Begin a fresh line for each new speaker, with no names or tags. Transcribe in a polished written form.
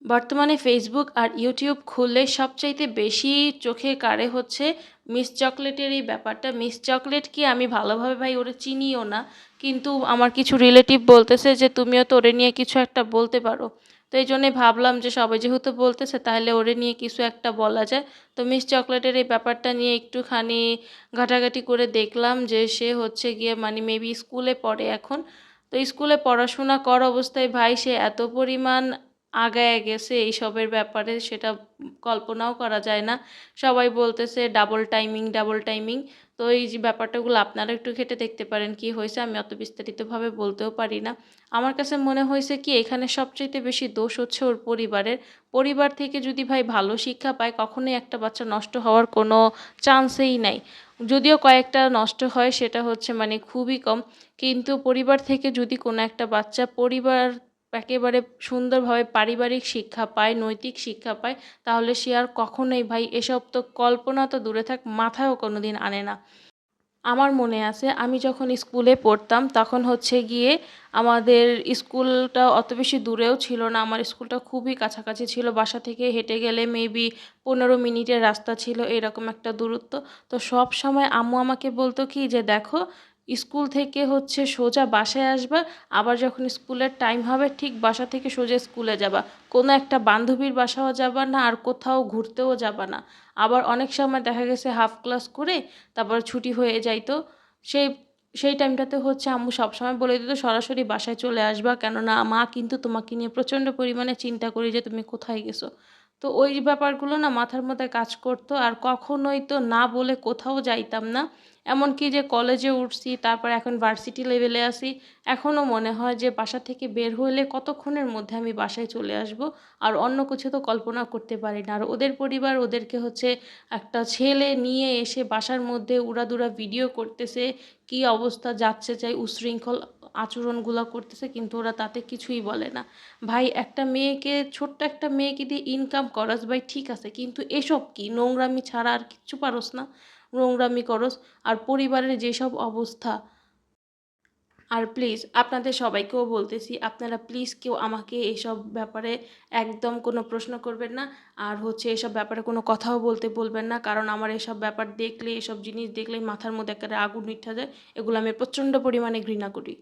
বর্তমানে ফেসবুক আর ইউটিউব খুললে সবচাইতে বেশি চোখে কাড়ে হচ্ছে মিস চকলেটের এই ব্যাপারটা। মিস চকলেট কি আমি ভালোভাবে ভাই ওরে চিনিও না, কিন্তু আমার কিছু রিলেটিভ বলতেছে যে তুমিও তো ওরে নিয়ে কিছু একটা বলতে পারো। তো এই জন্যে ভাবলাম যে সবাই যেহেতু বলতেছে তাহলে ওরে নিয়ে কিছু একটা বলা যায়। তো মিস চকলেটের এই ব্যাপারটা নিয়ে একটুখানি ঘাটাঘাটি করে দেখলাম যে সে হচ্ছে গিয়ে মানে মেবি স্কুলে পড়ে এখন। তো স্কুলে পড়াশোনা করা অবস্থায় ভাই সে এত পরিমাণ আগায় গেছে এইসবের ব্যাপারে সেটা কল্পনাও করা যায় না। সবাই বলতেছে ডাবল টাইমিং ডাবল টাইমিং। তো এই যে ব্যাপারটাগুলো আপনারা একটু ঘেঁটে দেখতে পারেন কি হয়েছে, আমি অত বিস্তারিতভাবে বলতেও পারি না। আমার কাছে মনে হয়েছে কি এখানে সবচাইতে বেশি দোষ হচ্ছে ওর পরিবারের। পরিবার থেকে যদি ভাই ভালো শিক্ষা পায় কখনোই একটা বাচ্চা নষ্ট হওয়ার কোনো চান্সেই নাই। যদিও কয়েকটা নষ্ট হয় সেটা হচ্ছে মানে খুবই কম, কিন্তু পরিবার থেকে যদি কোনো একটা বাচ্চা পরিবার একেবারে সুন্দরভাবে পারিবারিক শিক্ষা পায়, নৈতিক শিক্ষা পায়, তাহলে সে আর কখনোই ভাই এসব তো কল্পনা তো দূরে থাক, মাথায়ও কোনোদিন আনে না। আমার মনে আছে আমি যখন স্কুলে পড়তাম তখন হচ্ছে গিয়ে আমাদের স্কুলটা অত বেশি দূরেও ছিল না, আমার স্কুলটা খুবই কাছাকাছি ছিল, বাসা থেকে হেঁটে গেলে মেবি 15 মিনিটের রাস্তা ছিল, এরকম একটা দূরত্ব। তো সব সময় আম্মু আমাকে বলতো কি যে দেখো স্কুল থেকে হচ্ছে সোজা বাসায় আসবা, আবার যখন স্কুলের টাইম হবে ঠিক বাসা থেকে সোজা স্কুলে যাবা, কোনো একটা বান্ধবীর বাসাও যাবা না আর কোথাও ঘুরতেও যাবা না। আবার অনেক সময় দেখা গেছে হাফ ক্লাস করে তারপর ছুটি হয়ে যাইতো, সেই সেই টাইমটাতে হচ্ছে আম্মু সবসময় বলে দিত সরাসরি বাসায় চলে আসবা, কেননা মা কিন্তু তোমাকে নিয়ে প্রচণ্ড পরিমাণে চিন্তা করি যে তুমি কোথায় গেছো। তো ওই ব্যাপারগুলো না মাথার মধ্যে কাজ করতো, আর কখনোই তো না বলে কোথাও যাইতাম না। এমনকি যে কলেজে উঠছি তারপর এখন ভার্সিটি লেভেলে আসি, এখনও মনে হয় যে বাসা থেকে বের হইলে কতক্ষণের মধ্যে আমি বাসায় চলে আসব, আর অন্য কিছু তো কল্পনা করতে পারি না। আর ওদের পরিবার ওদেরকে হচ্ছে একটা ছেলে নিয়ে এসে বাসার মধ্যে উড়াদুরা ভিডিও করতেছে, কি অবস্থা যাচ্ছে চাই উশৃঙ্খল আচরণগুলো করতেছে, কিন্তু ওরা তাতে কিছুই বলে না। ভাই একটা মেয়েকে, ছোট্ট একটা মেয়েকে দিয়ে ইনকাম করস ভাই ঠিক আছে, কিন্তু এসব কি নোংরামি ছাড়া আর কিচ্ছু পারস না, নোংরামি করস। আর পরিবারের যেসব অবস্থা, আর প্লিজ আপনাদের সবাইকেও বলতেছি আপনারা প্লিজ কেউ আমাকে এসব ব্যাপারে একদম কোনো প্রশ্ন করবেন না, আর হচ্ছে এসব ব্যাপারে কোনো কথাও বলতে বলবেন না, কারণ আমার এসব ব্যাপার দেখলে, এসব জিনিস দেখলেই মাথার মধ্যে একটা আগুন উঠে যায়, এগুলো আমি প্রচণ্ড পরিমাণে ঘৃণা করি।